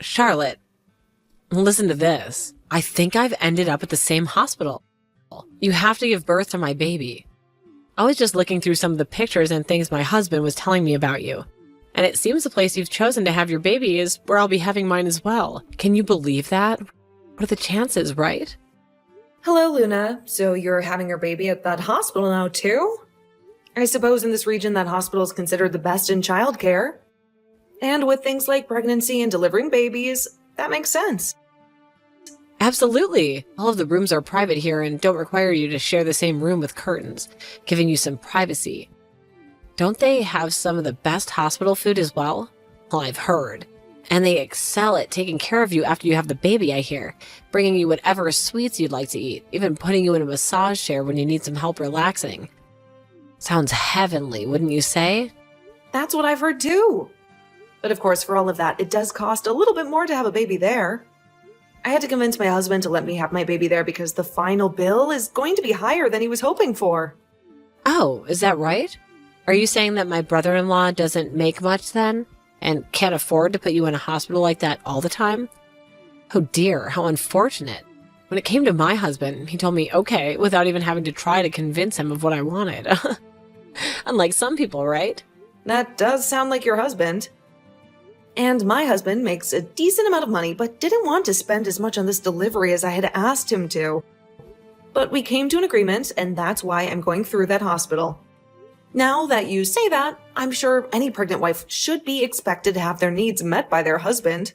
Charlotte, listen to this. I think I've ended up at the same hospital. You have to give birth to my baby. I was just looking through some of the pictures and things my husband was telling me about you. And it seems the place you've chosen to have your baby is where I'll be having mine as well. Can you believe that? What are the chances, right? Hello, Luna. So you're having your baby at that hospital now, too? I suppose in this region that hospital is considered the best in childcare. And with things like pregnancy and delivering babies, that makes sense. Absolutely. All of the rooms are private here and don't require you to share the same room with curtains, giving you some privacy. Don't they have some of the best hospital food as well? Well, I've heard. And they excel at taking care of you after you have the baby, I hear, bringing you whatever sweets you'd like to eat, even putting you in a massage chair when you need some help relaxing. Sounds heavenly, wouldn't you say? That's what I've heard too. But of course, for all of that, it does cost a little bit more to have a baby there. I had to convince my husband to let me have my baby there because the final bill is going to be higher than he was hoping for. Oh, is that right? Are you saying that my brother-in-law doesn't make much then? And can't afford to put you in a hospital like that all the time? Oh dear, how unfortunate. When it came to my husband, he told me okay without even having to try to convince him of what I wanted. Unlike some people, right? That does sound like your husband. And my husband makes a decent amount of money, but didn't want to spend as much on this delivery as I had asked him to. But we came to an agreement, and that's why I'm going through that hospital. Now that you say that, I'm sure any pregnant wife should be expected to have their needs met by their husband.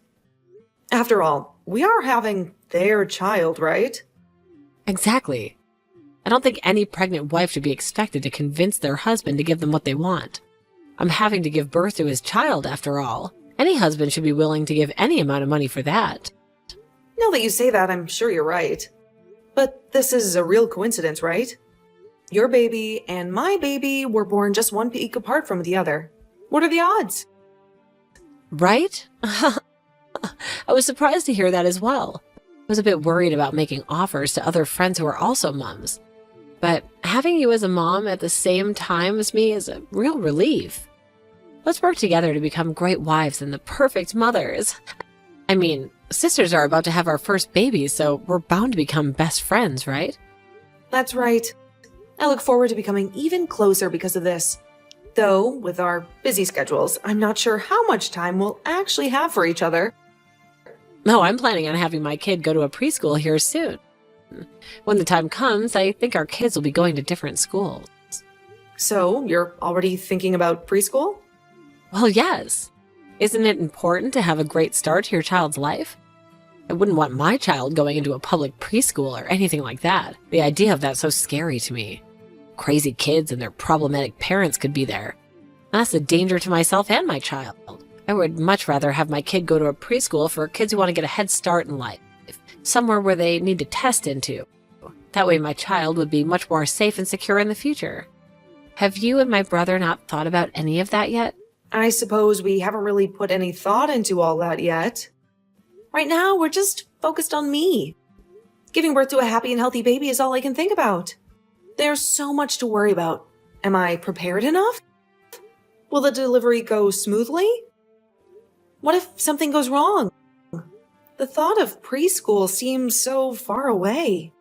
After all, we are having their child, right? Exactly. I don't think any pregnant wife should be expected to convince their husband to give them what they want. I'm having to give birth to his child, after all. Any husband should be willing to give any amount of money for that. Now that you say that, I'm sure you're right. But this is a real coincidence, right? Your baby and my baby were born just 1 week apart from the other. What are the odds? Right? I was surprised to hear that as well. I was a bit worried about making offers to other friends who are also moms. But having you as a mom at the same time as me is a real relief. Let's work together to become great wives and the perfect mothers. I mean, sisters are about to have our first baby, so we're bound to become best friends, right? That's right. I look forward to becoming even closer because of this. Though, with our busy schedules, I'm not sure how much time we'll actually have for each other. No, I'm planning on having my kid go to a preschool here soon. When the time comes, I think our kids will be going to different schools. So, you're already thinking about preschool? Well, yes. Isn't it important to have a great start to your child's life? I wouldn't want my child going into a public preschool or anything like that. The idea of that's so scary to me. Crazy kids and their problematic parents could be there. That's a danger to myself and my child. I would much rather have my kid go to a preschool for kids who want to get a head start in life, somewhere where they need to test into. That way my child would be much more safe and secure in the future. Have you and my brother not thought about any of that yet? I suppose we haven't really put any thought into all that yet. Right now, we're just focused on me. Giving birth to a happy and healthy baby is all I can think about. There's so much to worry about. Am I prepared enough? Will the delivery go smoothly? What if something goes wrong? The thought of preschool seems so far away.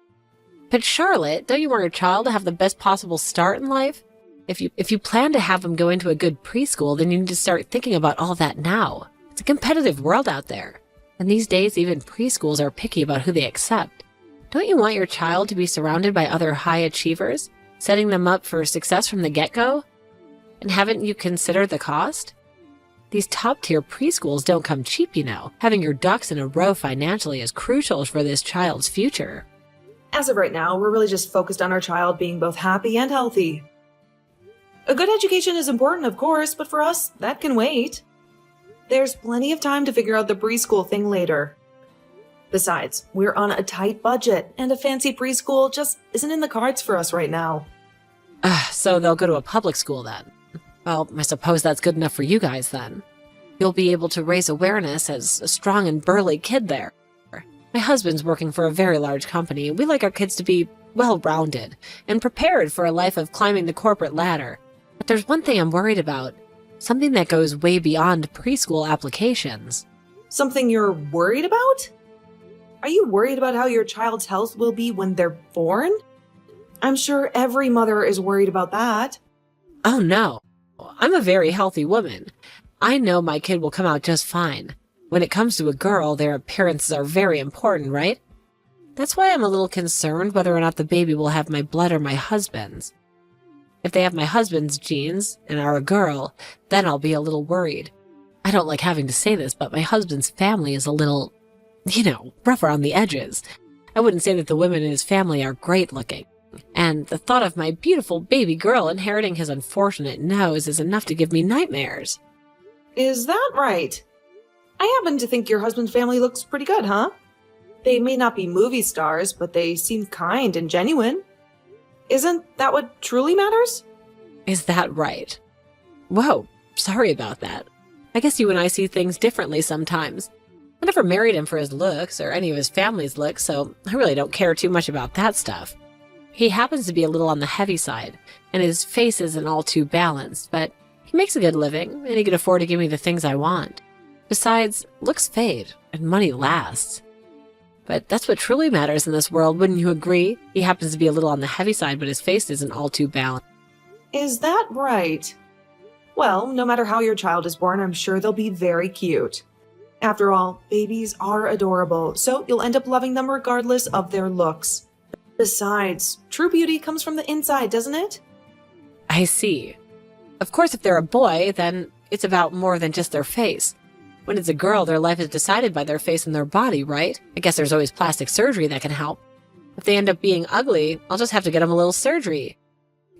But Charlotte, don't you want your child to have the best possible start in life? If you plan to have them go into a good preschool, then you need to start thinking about all that now. It's a competitive world out there. And these days, even preschools are picky about who they accept. Don't you want your child to be surrounded by other high achievers, setting them up for success from the get-go? And haven't you considered the cost? These top-tier preschools don't come cheap, you know. Having your ducks in a row financially is crucial for this child's future. As of right now, we're really just focused on our child being both happy and healthy. A good education is important, of course, but for us, that can wait. There's plenty of time to figure out the preschool thing later. Besides, we're on a tight budget, and a fancy preschool just isn't in the cards for us right now. So they'll go to a public school then. Well, I suppose that's good enough for you guys then. You'll be able to raise awareness as a strong and burly kid there. My husband's working for a very large company. We like our kids to be well-rounded and prepared for a life of climbing the corporate ladder. But there's one thing I'm worried about. Something that goes way beyond preschool applications. Something you're worried about? Are you worried about how your child's health will be when they're born? I'm sure every mother is worried about that. Oh no, I'm a very healthy woman. I know my kid will come out just fine. When it comes to a girl, their appearances are very important, right? That's why I'm a little concerned whether or not the baby will have my blood or my husband's. If they have my husband's genes and are a girl, then I'll be a little worried. I don't like having to say this, but my husband's family is a little, rough around the edges. I wouldn't say that the women in his family are great looking. And the thought of my beautiful baby girl inheriting his unfortunate nose is enough to give me nightmares. Is that right? I happen to think your husband's family looks pretty good, huh? They may not be movie stars, but they seem kind and genuine. Isn't that what truly matters? Is that right? Whoa, sorry about that. I guess you and I see things differently sometimes. I never married him for his looks or any of his family's looks, so I really don't care too much about that stuff. He happens to be a little on the heavy side, and his face isn't all too balanced, but he makes a good living, and he can afford to give me the things I want. Besides, looks fade, and money lasts. But that's what truly matters in this world, wouldn't you agree? He happens to be a little on the heavy side, but his face isn't all too balanced. Is that right? Well, no matter how your child is born, I'm sure they'll be very cute. After all, babies are adorable, so you'll end up loving them regardless of their looks. Besides, true beauty comes from the inside, doesn't it? I see. Of course, if they're a boy, then it's about more than just their face. When it's a girl, their life is decided by their face and their body, right? I guess there's always plastic surgery that can help. If they end up being ugly, I'll just have to get them a little surgery.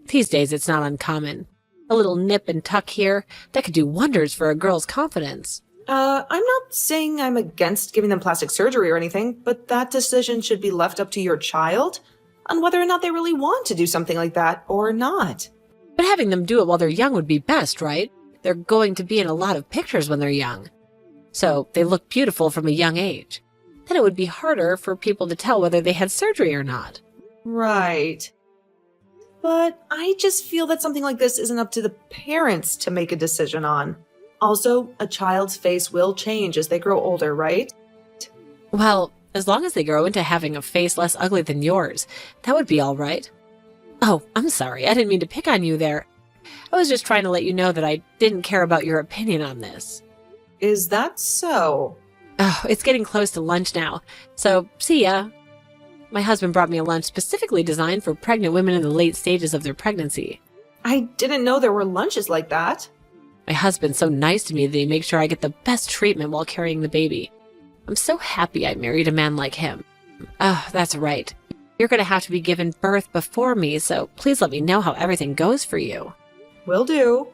These days, it's not uncommon. A little nip and tuck here, that could do wonders for a girl's confidence. I'm not saying I'm against giving them plastic surgery or anything, but that decision should be left up to your child on whether or not they really want to do something like that or not. But having them do it while they're young would be best, right? They're going to be in a lot of pictures when they're young. So they look beautiful from a young age. Then it would be harder for people to tell whether they had surgery or not. Right. But I just feel that something like this isn't up to the parents to make a decision on. Also, a child's face will change as they grow older, right? Well, as long as they grow into having a face less ugly than yours, that would be all right. Oh, I'm sorry. I didn't mean to pick on you there. I was just trying to let you know that I didn't care about your opinion on this. Is that so? Oh, it's getting close to lunch now, so see ya. My husband brought me a lunch specifically designed for pregnant women in the late stages of their pregnancy. I didn't know there were lunches like that. My husband's so nice to me that he makes sure I get the best treatment while carrying the baby. I'm so happy I married a man like him. Oh, that's right. You're going to have to be given birth before me, so please let me know how everything goes for you. Will do.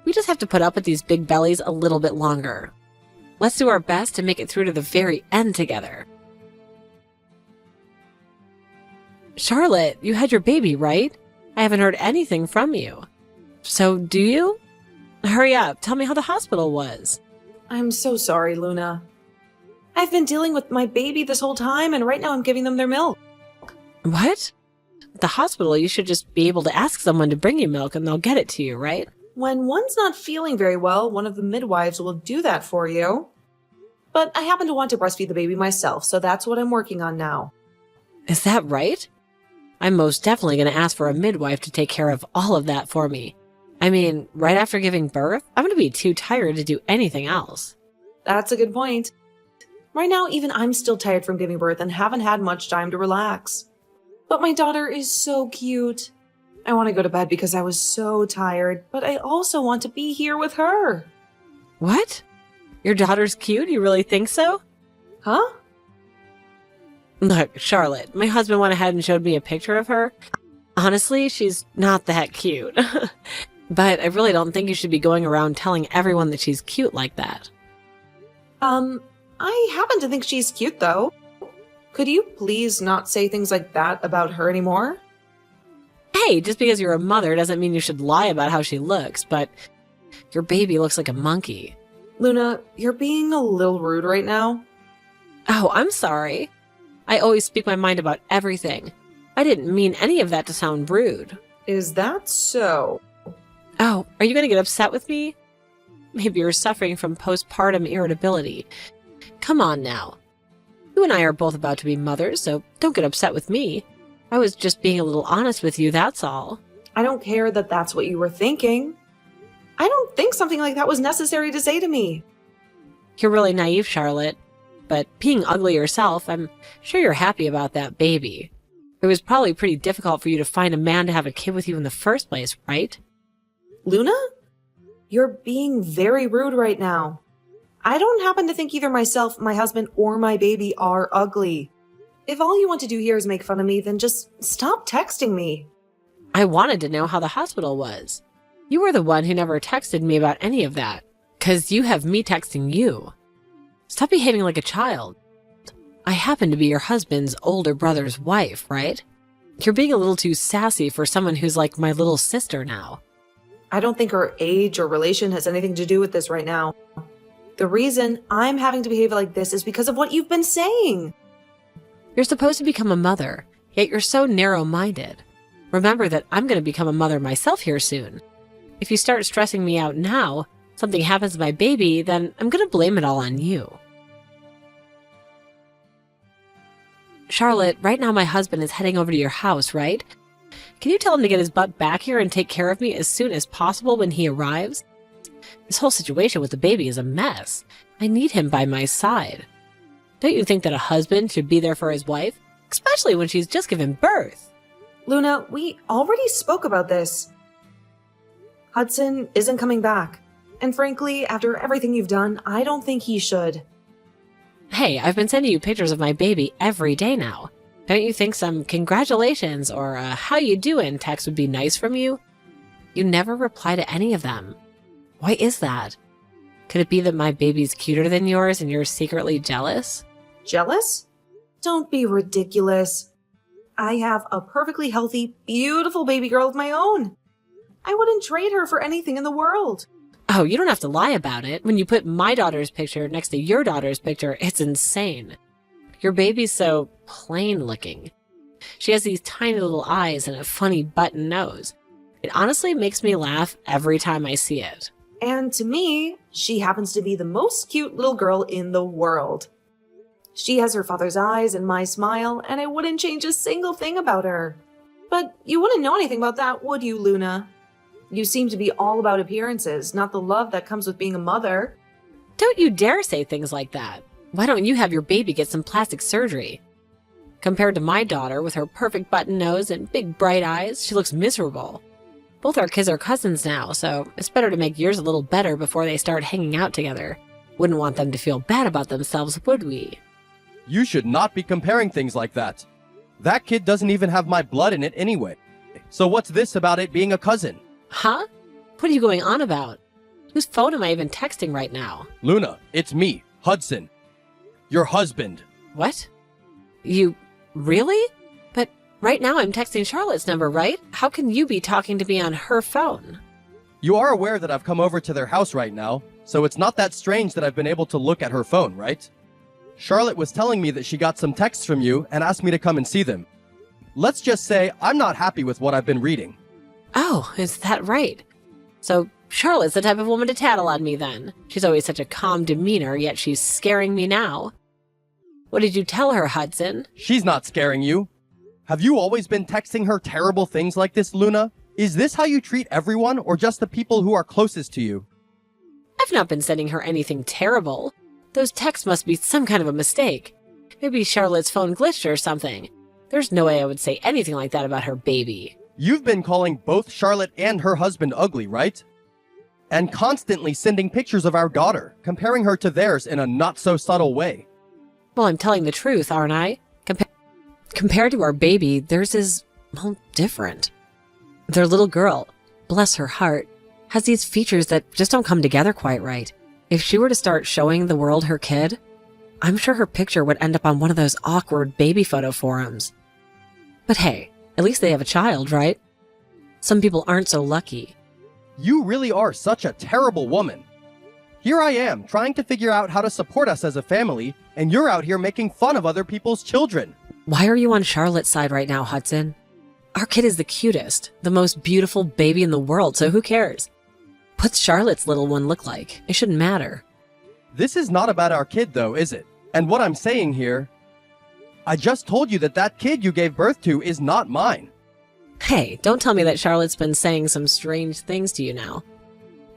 We just have to put up with these big bellies a little bit longer. Let's do our best to make it through to the very end together. Charlotte, you had your baby, right? I haven't heard anything from you. So, do you? Hurry up, tell me how the hospital was. I'm so sorry, Luna. I've been dealing with my baby this whole time, and right now I'm giving them their milk. What? At the hospital, you should just be able to ask someone to bring you milk and they'll get it to you, right? When one's not feeling very well, one of the midwives will do that for you. But I happen to want to breastfeed the baby myself, so that's what I'm working on now. Is that right? I'm most definitely going to ask for a midwife to take care of all of that for me. I mean, right after giving birth, I'm going to be too tired to do anything else. That's a good point. Right now, even I'm still tired from giving birth and haven't had much time to relax. But my daughter is so cute. I want to go to bed because I was so tired, but I also want to be here with her. What? Your daughter's cute? You really think so? Huh? Look, Charlotte, my husband went ahead and showed me a picture of her. Honestly, she's not that cute. But I really don't think you should be going around telling everyone that she's cute like that. I happen to think she's cute, though. Could you please not say things like that about her anymore? Hey, just because you're a mother doesn't mean you should lie about how she looks, but your baby looks like a monkey. Luna, you're being a little rude right now. Oh, I'm sorry. I always speak my mind about everything. I didn't mean any of that to sound rude. Is that so? Oh, are you going to get upset with me? Maybe you're suffering from postpartum irritability. Come on now. You and I are both about to be mothers, so don't get upset with me. I was just being a little honest with you, that's all. I don't care that that's what you were thinking. I don't think something like that was necessary to say to me. You're really naive, Charlotte. But being ugly yourself, I'm sure you're happy about that baby. It was probably pretty difficult for you to find a man to have a kid with you in the first place, right? Luna? You're being very rude right now. I don't happen to think either myself, my husband, or my baby are ugly. If all you want to do here is make fun of me, then just stop texting me. I wanted to know how the hospital was. You were the one who never texted me about any of that, 'cause you have me texting you. Stop behaving like a child. I happen to be your husband's older brother's wife, right? You're being a little too sassy for someone who's like my little sister now. I don't think our age or relation has anything to do with this right now. The reason I'm having to behave like this is because of what you've been saying. You're supposed to become a mother, yet you're so narrow-minded. Remember that I'm going to become a mother myself here soon. If you start stressing me out now, something happens to my baby, then I'm going to blame it all on you. Charlotte, right now my husband is heading over to your house, right? Can you tell him to get his butt back here and take care of me as soon as possible when he arrives? This whole situation with the baby is a mess. I need him by my side. Don't you think that a husband should be there for his wife, especially when she's just given birth? Luna, we already spoke about this. Hudson isn't coming back. And frankly, after everything you've done, I don't think he should. Hey, I've been sending you pictures of my baby every day now. Don't you think some congratulations or a how you doing text would be nice from you? You never reply to any of them. Why is that? Could it be that my baby's cuter than yours and you're secretly jealous? Jealous? Don't be ridiculous. I have a perfectly healthy, beautiful baby girl of my own. I wouldn't trade her for anything in the world. Oh, you don't have to lie about it. When you put my daughter's picture next to your daughter's picture, it's insane. Your baby's so plain looking. She has these tiny little eyes and a funny button nose. It honestly makes me laugh every time I see it. And to me, she happens to be the most cute little girl in the world. She has her father's eyes and my smile, and I wouldn't change a single thing about her. But you wouldn't know anything about that, would you, Luna? You seem to be all about appearances, not the love that comes with being a mother. Don't you dare say things like that. Why don't you have your baby get some plastic surgery? Compared to my daughter with her perfect button nose and big bright eyes, she looks miserable. Both our kids are cousins now, so it's better to make yours a little better before they start hanging out together. Wouldn't want them to feel bad about themselves, would we? You should not be comparing things like that. That kid doesn't even have my blood in it anyway. So what's this about it being a cousin? Huh? What are you going on about? Whose phone am I even texting right now? Luna, it's me, Hudson. Your husband. What? You... really? But right now I'm texting Charlotte's number, right? How can you be talking to me on her phone? You are aware that I've come over to their house right now, so it's not that strange that I've been able to look at her phone, right? Charlotte was telling me that she got some texts from you and asked me to come and see them. Let's just say I'm not happy with what I've been reading. Oh, is that right? So Charlotte's the type of woman to tattle on me then. She's always such a calm demeanor, yet she's scaring me now. What did you tell her, Hudson? She's not scaring you. Have you always been texting her terrible things like this, Luna? Is this how you treat everyone, or just the people who are closest to you? I've not been sending her anything terrible. Those texts must be some kind of a mistake. Maybe Charlotte's phone glitched or something. There's no way I would say anything like that about her baby. You've been calling both Charlotte and her husband ugly, right? And constantly sending pictures of our daughter, comparing her to theirs in a not-so-subtle way. Well, I'm telling the truth, aren't I? Compared to our baby, theirs is, well, different. Their little girl, bless her heart, has these features that just don't come together quite right. If she were to start showing the world her kid, I'm sure her picture would end up on one of those awkward baby photo forums. But hey, at least they have a child, right? Some people aren't so lucky. You really are such a terrible woman. Here I am, trying to figure out how to support us as a family, and you're out here making fun of other people's children. Why are you on Charlotte's side right now, Hudson? Our kid is the cutest, the most beautiful baby in the world, so who cares? What's Charlotte's little one look like? It shouldn't matter. This is not about our kid though, is it? And what I'm saying here, I just told you that that kid you gave birth to is not mine. Hey, don't tell me that Charlotte's been saying some strange things to you now.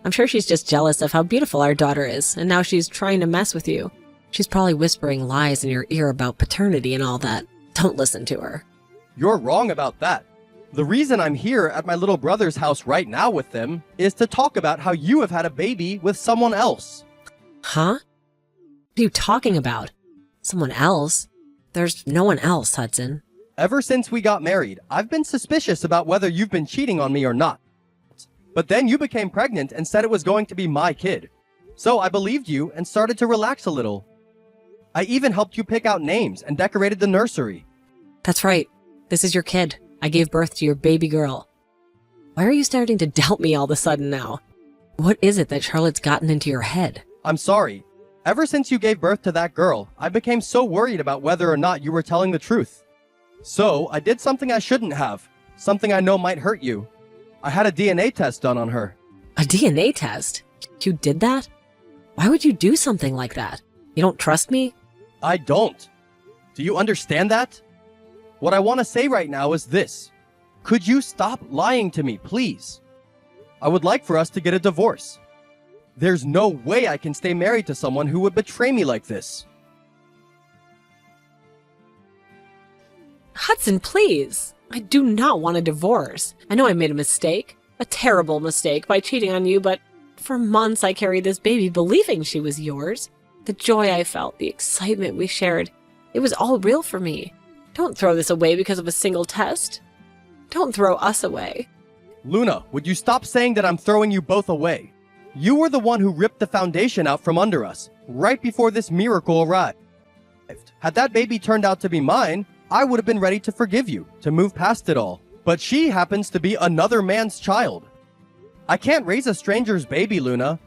I'm sure she's just jealous of how beautiful our daughter is, and now she's trying to mess with you. She's probably whispering lies in your ear about paternity and all that. Don't listen to her. You're wrong about that. The reason I'm here at my little brother's house right now with them is to talk about how you have had a baby with someone else. Huh? What are you talking about? Someone else? There's no one else, Hudson. Ever since we got married, I've been suspicious about whether you've been cheating on me or not. But then you became pregnant and said it was going to be my kid. So I believed you and started to relax a little. I even helped you pick out names and decorated the nursery. That's right. This is your kid. I gave birth to your baby girl. Why are you starting to doubt me all of a sudden now? What is it that Charlotte's gotten into your head? I'm sorry. Ever since you gave birth to that girl, I became so worried about whether or not you were telling the truth. So I did something I shouldn't have. Something I know might hurt you. I had a DNA test done on her. A DNA test? You did that? Why would you do something like that? You don't trust me? I don't. Do you understand that? What I want to say right now is this. Could you stop lying to me, please? I would like for us to get a divorce. There's no way I can stay married to someone who would betray me like this. Hudson, please. I do not want a divorce. I know I made a mistake, a terrible mistake by cheating on you, but for months I carried this baby believing she was yours. The joy I felt, the excitement we shared, it was all real for me. Don't throw this away because of a single test. Don't throw us away. Luna, would you stop saying that I'm throwing you both away? You were the one who ripped the foundation out from under us, right before this miracle arrived. Had that baby turned out to be mine, I would have been ready to forgive you, to move past it all. But she happens to be another man's child. I can't raise a stranger's baby, Luna.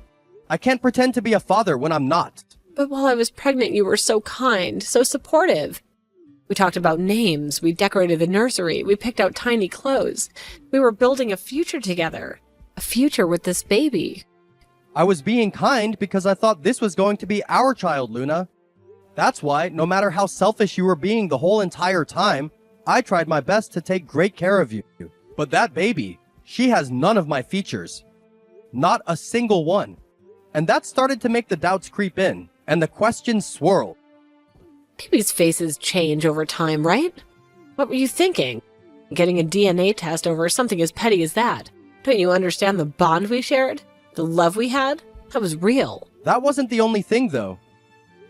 I can't pretend to be a father when I'm not. But while I was pregnant, you were so kind, so supportive. We talked about names, we decorated the nursery, we picked out tiny clothes. We were building a future together. A future with this baby. I was being kind because I thought this was going to be our child, Luna. That's why, no matter how selfish you were being the whole entire time, I tried my best to take great care of you. But that baby, she has none of my features. Not a single one. And that started to make the doubts creep in, and the questions swirl. Babies' faces change over time, right? What were you thinking? Getting a DNA test over something as petty as that? Don't you understand the bond we shared? The love we had? That was real. That wasn't the only thing, though.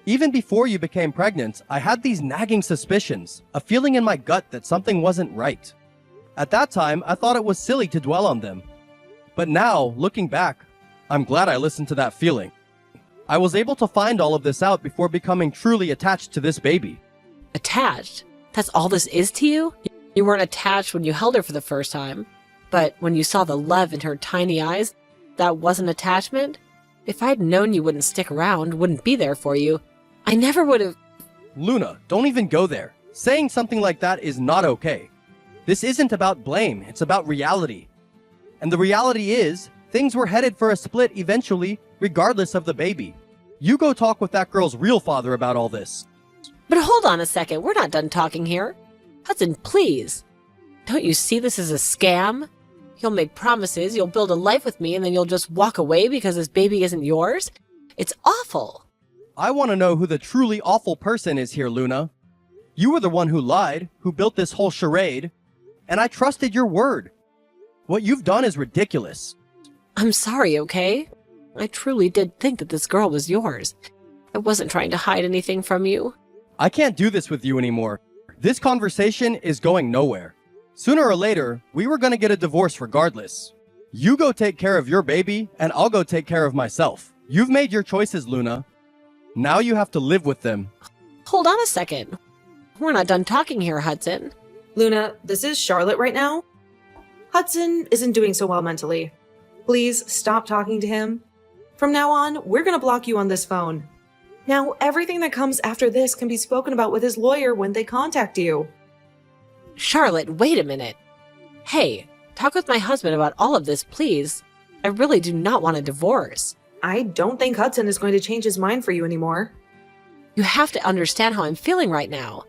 Even before you became pregnant, I had these nagging suspicions, a feeling in my gut that something wasn't right. At that time, I thought it was silly to dwell on them. But now, looking back, I'm glad I listened to that feeling. I was able to find all of this out before becoming truly attached to this baby. Attached? That's all this is to you? You weren't attached when you held her for the first time. But when you saw the love in her tiny eyes, that wasn't attachment? If I'd known you wouldn't stick around, wouldn't be there for you, I never would have... Luna, don't even go there. Saying something like that is not okay. This isn't about blame, it's about reality. And the reality is, things were headed for a split eventually, regardless of the baby. You go talk with that girl's real father about all this. But hold on a second, we're not done talking here. Hudson, please. Don't you see this as a scam? You'll make promises, you'll build a life with me, and then you'll just walk away because this baby isn't yours? It's awful. I want to know who the truly awful person is here, Luna. You were the one who lied, who built this whole charade, and I trusted your word. What you've done is ridiculous. I'm sorry, okay? I truly did think that this girl was yours. I wasn't trying to hide anything from you. I can't do this with you anymore. This conversation is going nowhere. Sooner or later, we were going to get a divorce regardless. You go take care of your baby, and I'll go take care of myself. You've made your choices, Luna. Now you have to live with them. Hold on a second. We're not done talking here, Hudson. Luna, this is Charlotte right now. Hudson isn't doing so well mentally. Please stop talking to him. From now on, we're going to block you on this phone. Now, everything that comes after this can be spoken about with his lawyer when they contact you. Charlotte, wait a minute. Hey, talk with my husband about all of this, please. I really do not want a divorce. I don't think Hudson is going to change his mind for you anymore. You have to understand how I'm feeling right now.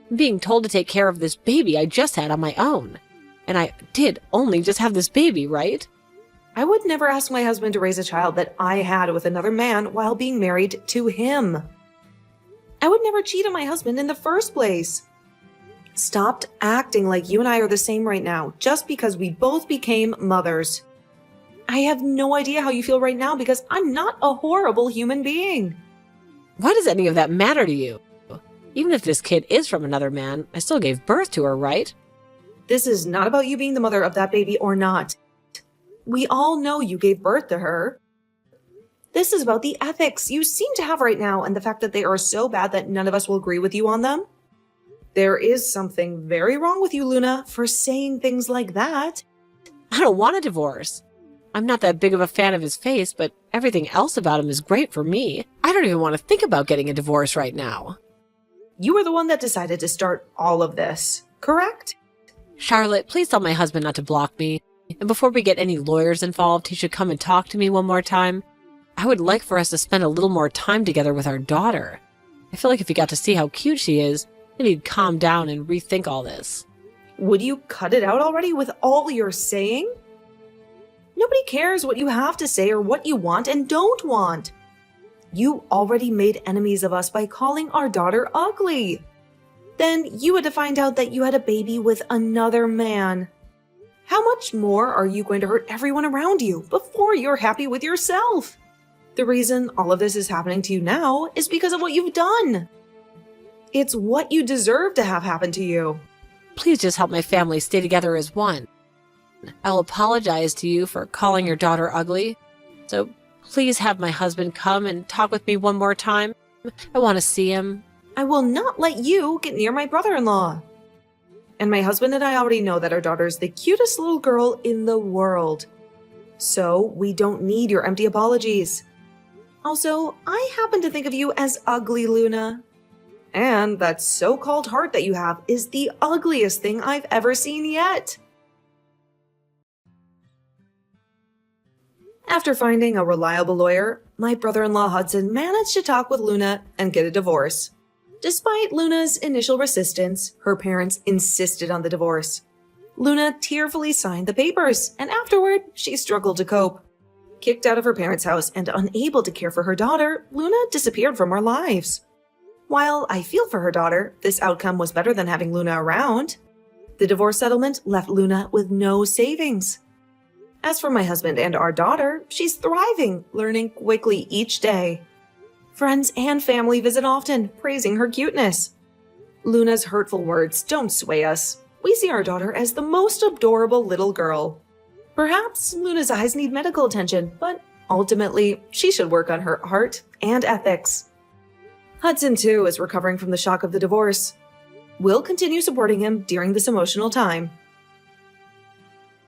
I'm being told to take care of this baby I just had on my own. And I did only just have this baby, right? I would never ask my husband to raise a child that I had with another man while being married to him. I would never cheat on my husband in the first place. Stop acting like you and I are the same right now, just because we both became mothers. I have no idea how you feel right now because I'm not a horrible human being. Why does any of that matter to you? Even if this kid is from another man, I still gave birth to her, right? This is not about you being the mother of that baby or not. We all know you gave birth to her. This is about the ethics you seem to have right now and the fact that they are so bad that none of us will agree with you on them. There is something very wrong with you, Luna, for saying things like that. I don't want a divorce. I'm not that big of a fan of his face, but everything else about him is great for me. I don't even want to think about getting a divorce right now. You were the one that decided to start all of this, correct? Charlotte, please tell my husband not to block me. And before we get any lawyers involved, he should come and talk to me one more time. I would like for us to spend a little more time together with our daughter. I feel like if he got to see how cute she is, then he'd calm down and rethink all this. Would you cut it out already with all you're saying? Nobody cares what you have to say or what you want and don't want. You already made enemies of us by calling our daughter ugly. Then you had to find out that you had a baby with another man. How much more are you going to hurt everyone around you before you're happy with yourself? The reason all of this is happening to you now is because of what you've done. It's what you deserve to have happen to you. Please just help my family stay together as one. I'll apologize to you for calling your daughter ugly. So please have my husband come and talk with me one more time. I want to see him. I will not let you get near my brother-in-law. And my husband and I already know that our daughter is the cutest little girl in the world. So we don't need your empty apologies. Also, I happen to think of you as ugly, Luna. And that so-called heart that you have is the ugliest thing I've ever seen yet. After finding a reliable lawyer, my brother-in-law Hudson managed to talk with Luna and get a divorce. Despite Luna's initial resistance, her parents insisted on the divorce. Luna tearfully signed the papers, and afterward, she struggled to cope. Kicked out of her parents' house and unable to care for her daughter, Luna disappeared from our lives. While I feel for her daughter, this outcome was better than having Luna around. The divorce settlement left Luna with no savings. As for my husband and our daughter, she's thriving, learning quickly each day. Friends and family visit often, praising her cuteness. Luna's hurtful words don't sway us. We see our daughter as the most adorable little girl. Perhaps Luna's eyes need medical attention, but ultimately, she should work on her heart and ethics. Hudson, too, is recovering from the shock of the divorce. We'll continue supporting him during this emotional time.